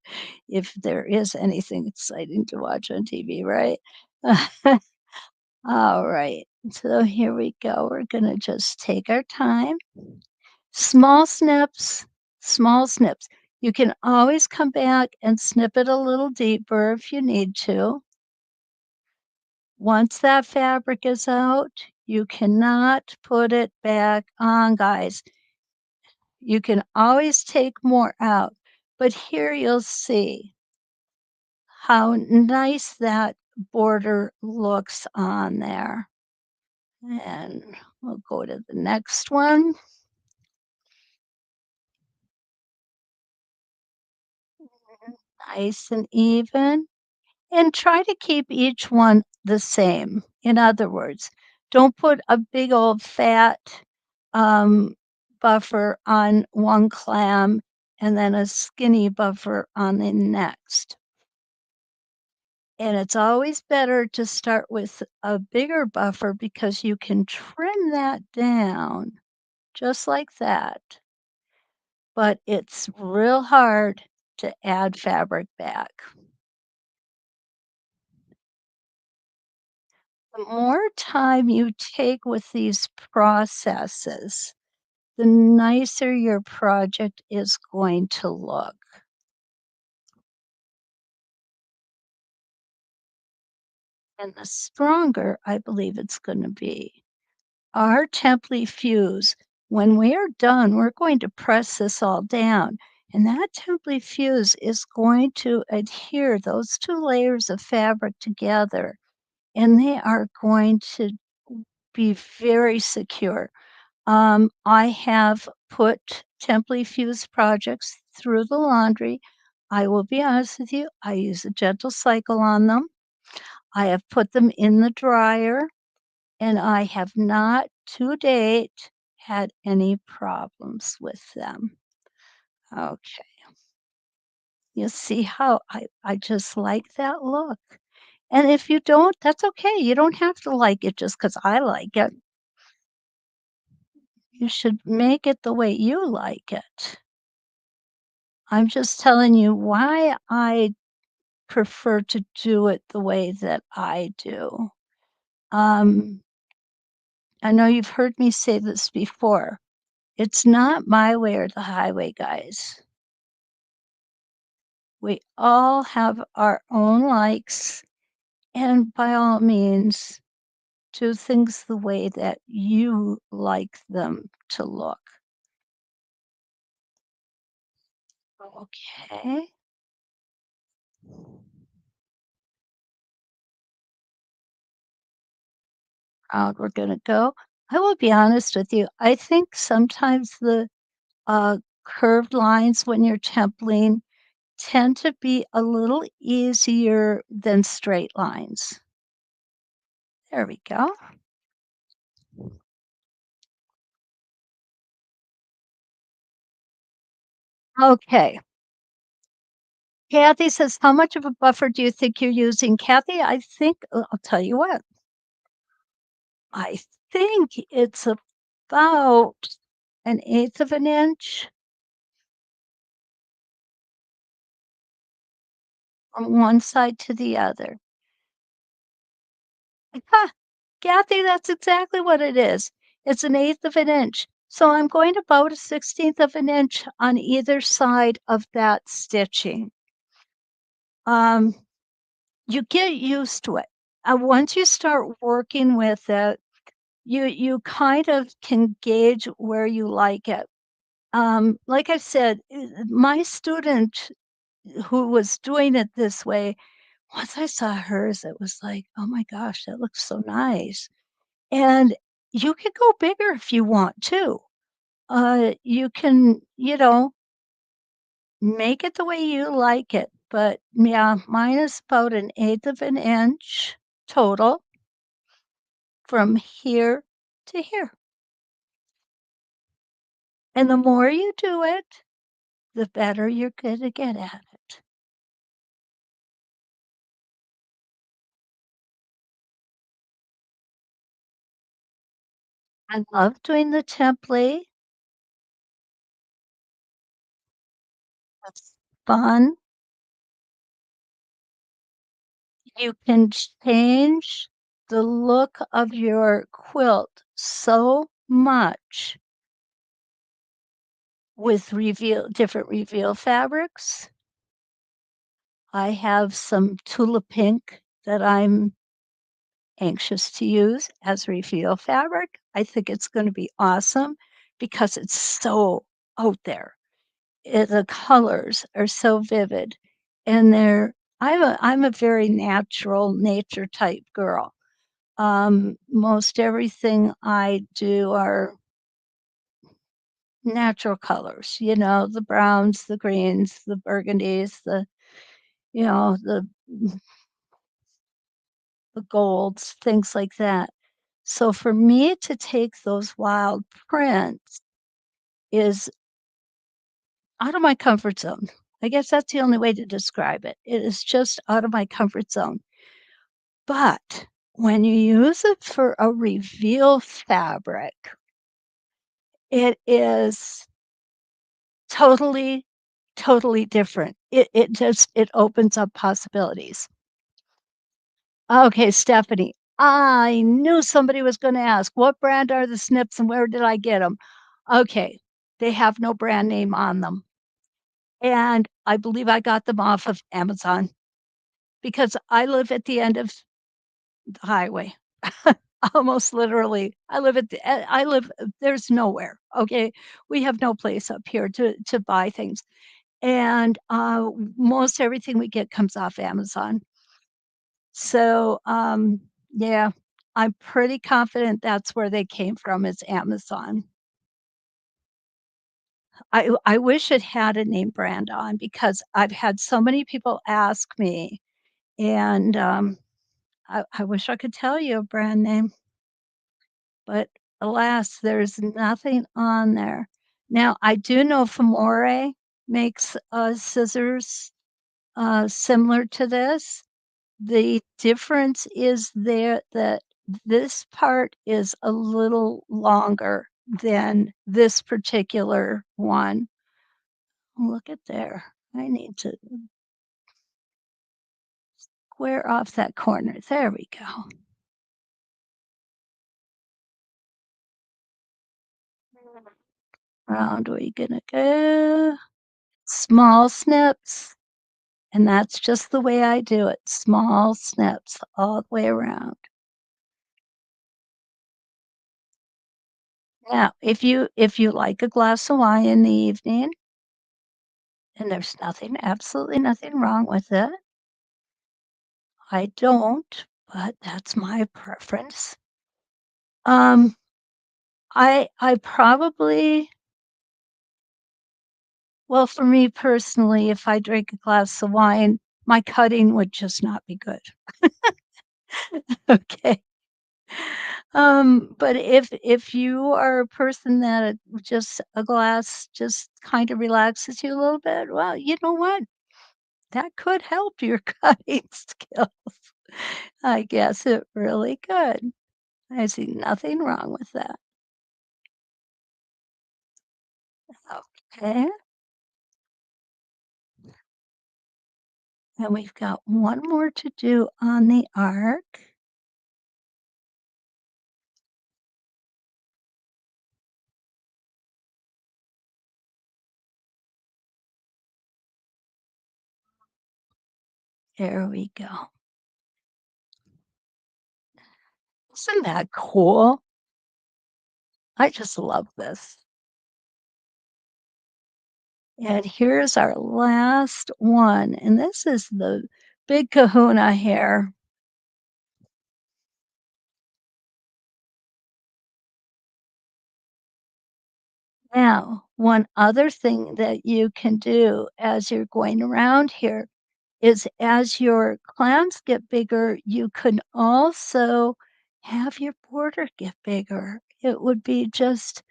if there is anything exciting to watch on TV, right? All right, so here we go. We're gonna just take our time. Small snips, small snips. You can always come back and snip it a little deeper if you need to. Once that fabric is out, you cannot put it back on, guys. You can always take more out, but here you'll see how nice that border looks on there. And we'll go to the next one. Nice and even. And try to keep each one the same. In other words, don't put a big old fat um, buffer on one clam and then a skinny buffer on the next. And it's always better to start with a bigger buffer because you can trim that down just like that. But it's real hard to add fabric back. The more time you take with these processes, the nicer your project is going to look. And the stronger I believe it's going to be. Our template fuse, when we are done, we're going to press this all down. And that template fuse is going to adhere those two layers of fabric together. And they are going to be very secure. I have put template fuse projects through the laundry. I will be honest with you, I use a gentle cycle on them. I have put them in the dryer, and I have not to date had any problems with them. Okay, you see how I just like that look. And if you don't, that's okay. You don't have to like it just because I like it. You should make it the way you like it. I'm just telling you why I prefer to do it the way that I do. Um, I know you've heard me say this before. It's not my way or the highway, guys. We all have our own likes, and by all means, do things the way that you like them to look. Okay. Out we're gonna go. I will be honest with you. I think sometimes the curved lines when you're templing tend to be a little easier than straight lines. There we go. Okay. Kathy says, how much of a buffer do you think you're using? Kathy, I think, I'll tell you what, I think it's about an eighth of an inch from one side to the other. Ha, Kathy, that's exactly what it is. It's an eighth of an inch. So I'm going to about a 16th of an inch on either side of that stitching. Um, you get used to it. Once you start working with it, you kind of can gauge where you like it. Like I said, my student who was doing it this way, once I saw hers, it was like, oh my gosh, that looks so nice. And you can go bigger if you want to. You can, make it the way you like it. But yeah, mine is about an eighth of an inch total from here to here. And the more you do it, the better you're going to get at it. I love doing the template. It's fun. You can change the look of your quilt so much with different reveal fabrics. I have some tulip pink that I'm anxious to use as reveal fabric. I think it's going to be awesome because it's so out there. The colors are so vivid, and I'm a very natural nature type girl. Most everything I do are natural colors, the browns, the greens, the burgundies, you know, the the golds, things like that. So for me to take those wild prints is out of my comfort zone. I guess that's the only way to describe it. It is just out of my comfort zone. But when you use it for a reveal fabric, it is totally, totally different. It opens up possibilities. Okay, Stephanie, I knew somebody was going to ask, what brand are the snips and where did I get them? Okay, they have no brand name on them. And I believe I got them off of Amazon because I live at the end of the highway. Almost literally. I live there's nowhere. Okay. We have no place up here to buy things. And most everything we get comes off Amazon. So yeah, I'm pretty confident that's where they came from is Amazon. I wish it had a name brand on because I've had so many people ask me, and I wish I could tell you a brand name, but alas, there's nothing on there. Now, I do know Famore makes scissors similar to this. The difference is there that this part is a little longer than this particular one. Look at there. I need to square off that corner. There we go. Round we gonna go. Small snips, and that's just the way I do it. Small snips all the way around. Now, if you like a glass of wine in the evening, and there's absolutely nothing wrong with it. I don't, but that's my preference. Um, I probably well, for me personally, if I drink a glass of wine, my cutting would just not be good. Okay. But if you are a person that just a glass just kind of relaxes you a little bit, well, you know what? That could help your cutting skills. I guess it really could. I see nothing wrong with that. Okay. And we've got one more to do on the arc. There we go. Isn't that cool? I just love this. And here's our last one. And this is the big kahuna here. Now, one other thing that you can do as you're going around here is as your clams get bigger, you can also have your border get bigger. It would be just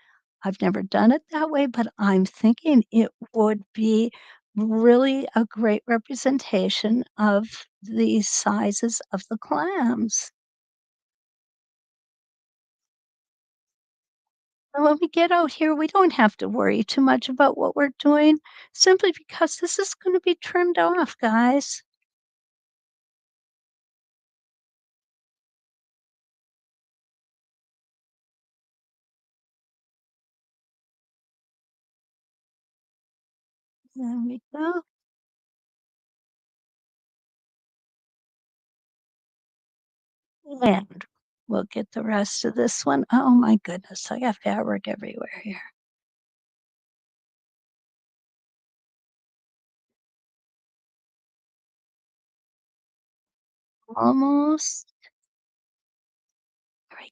I've never done it that way, but I'm thinking it would be really a great representation of the sizes of the clams. And when we get out here, we don't have to worry too much about what we're doing simply because this is going to be trimmed off, guys. There we go. And we'll get the rest of this one. Oh my goodness, I got fabric everywhere here. Almost. There we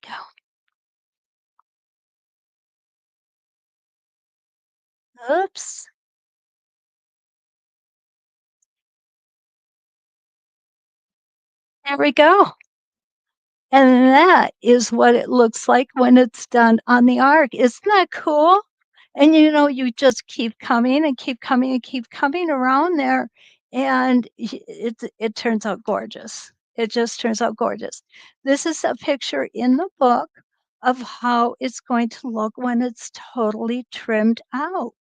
go. Oops. There we go. And that is what it looks like when it's done on the arc. Isn't that cool? And you just keep coming and keep coming and keep coming around there, and it turns out gorgeous. It just turns out gorgeous. This is a picture in the book of how it's going to look when it's totally trimmed out.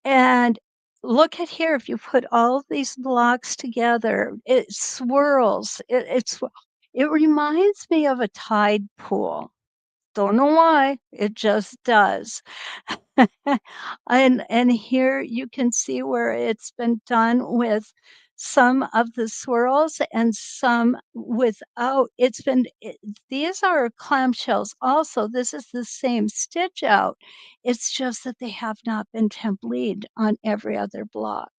And look at here, if you put all of these blocks together, it swirls. It reminds me of a tide pool. Don't know why, it just does. And here you can see where it's been done with some of the swirls and some without. These are clamshells also. This is the same stitch out. It's just that they have not been template on every other block,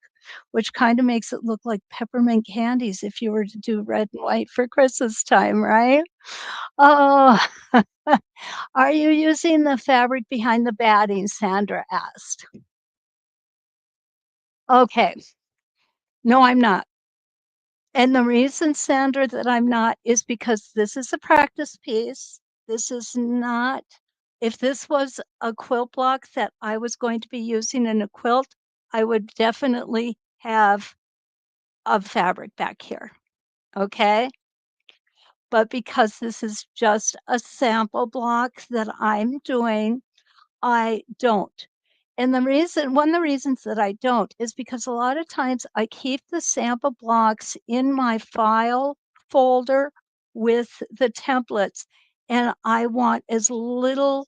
which kind of makes it look like peppermint candies if you were to do red and white for Christmas time, right? Oh, are you using the fabric behind the batting? Sandra asked. Okay. No, I'm not. And the reason, Sandra, that I'm not is because this is a practice piece. This is not, if this was a quilt block that I was going to be using in a quilt, I would definitely have a fabric back here. Okay. But because this is just a sample block that I'm doing, I don't. And one of the reasons that I don't is because a lot of times I keep the sample blocks in my file folder with the templates, and I want as little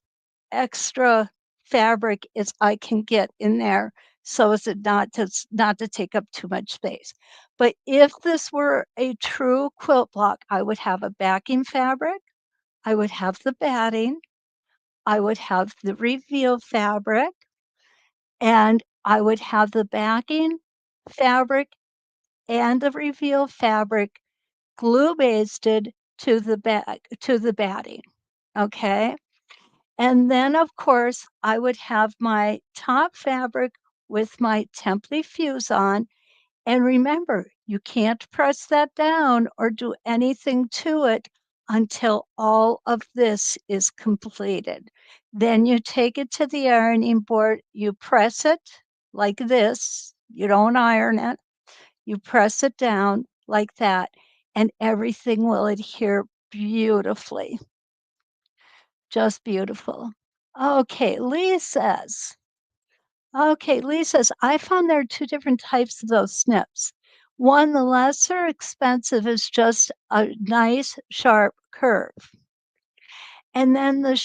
extra fabric as I can get in there so as not to take up too much space. But if this were a true quilt block, I would have a backing fabric, I would have the batting, I would have the reveal fabric, and I would have the backing fabric and the reveal fabric glue basted to the batting. Okay. And then, of course, I would have my top fabric with my template fuse on. And remember, you can't press that down or do anything to it until all of this is completed. Then you take it to the ironing board, you press it like this, you don't iron it, you press it down like that, and everything will adhere beautifully. Just beautiful. Okay, Lee says, I found there are two different types of those snips. One, the lesser expensive, is just a nice sharp curve. And then the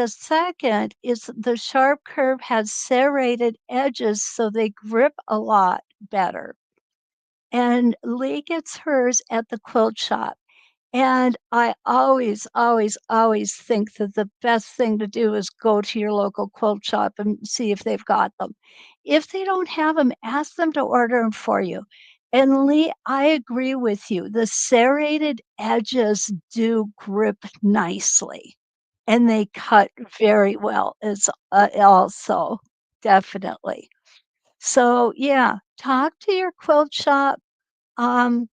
second is the sharp curve has serrated edges so they grip a lot better. And Lee gets hers at the quilt shop. And I always, always, always think that the best thing to do is go to your local quilt shop and see if they've got them. If they don't have them, ask them to order them for you. And Lee, I agree with you. The serrated edges do grip nicely and they cut very well as also definitely. So yeah, talk to your quilt shop. um,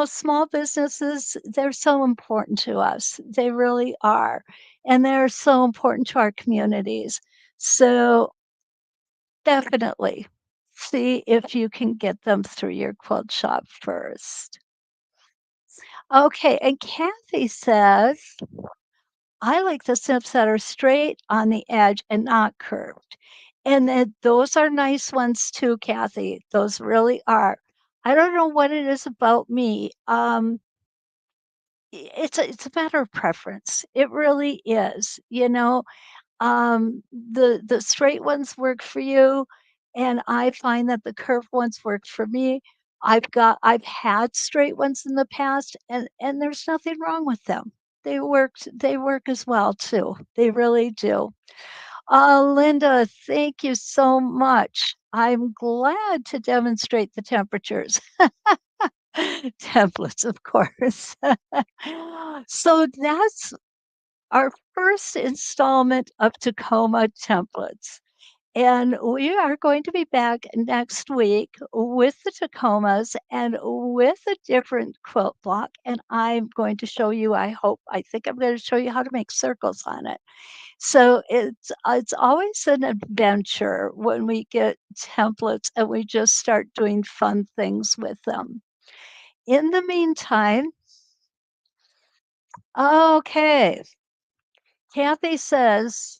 Small businesses, they're so important to us. They really are. And they're so important to our communities. So definitely see if you can get them through your quilt shop first. Okay, and Kathy says, I like the snips that are straight on the edge and not curved. And then those are nice ones too, Kathy. Those really are. I don't know what it is about me. It's a matter of preference. It really is. The straight ones work for you. and I find that the curved ones work for me. I've had straight ones in the past, and there's nothing wrong with them. They work as well too. They really do. Linda, thank you so much. I'm glad to demonstrate the temperatures. Templates, of course. So that's our first installment of Tacoma templates. And we are going to be back next week with the Tacomas and with a different quilt block. And I'm going to show you, I think I'm going to show you how to make circles on it. So it's always an adventure when we get templates and we just start doing fun things with them. In the meantime, okay, Kathy says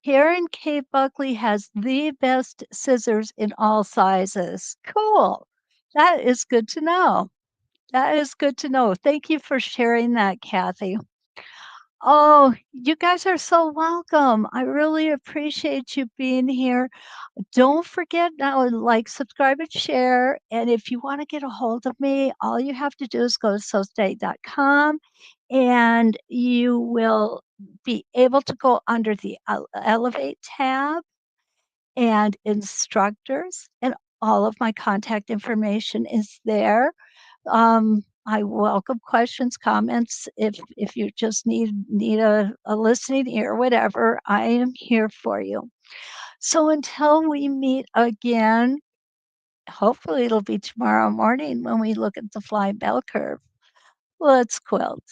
Karen K. Buckley has the best scissors in all sizes. Cool. That is good to know. That is good to know. Thank you for sharing that, Kathy. Oh, you guys are so welcome. I really appreciate you being here. Don't forget now, like, subscribe, and share. And if you want to get a hold of me, all you have to do is go to sewsteady.com and you will be able to go under the Elevate tab and instructors, and all of my contact information is there. I welcome questions, comments. If you just need a listening ear, whatever, I am here for you. So until we meet again, hopefully it'll be tomorrow morning when we look at the fly bell curve. Let's quilt.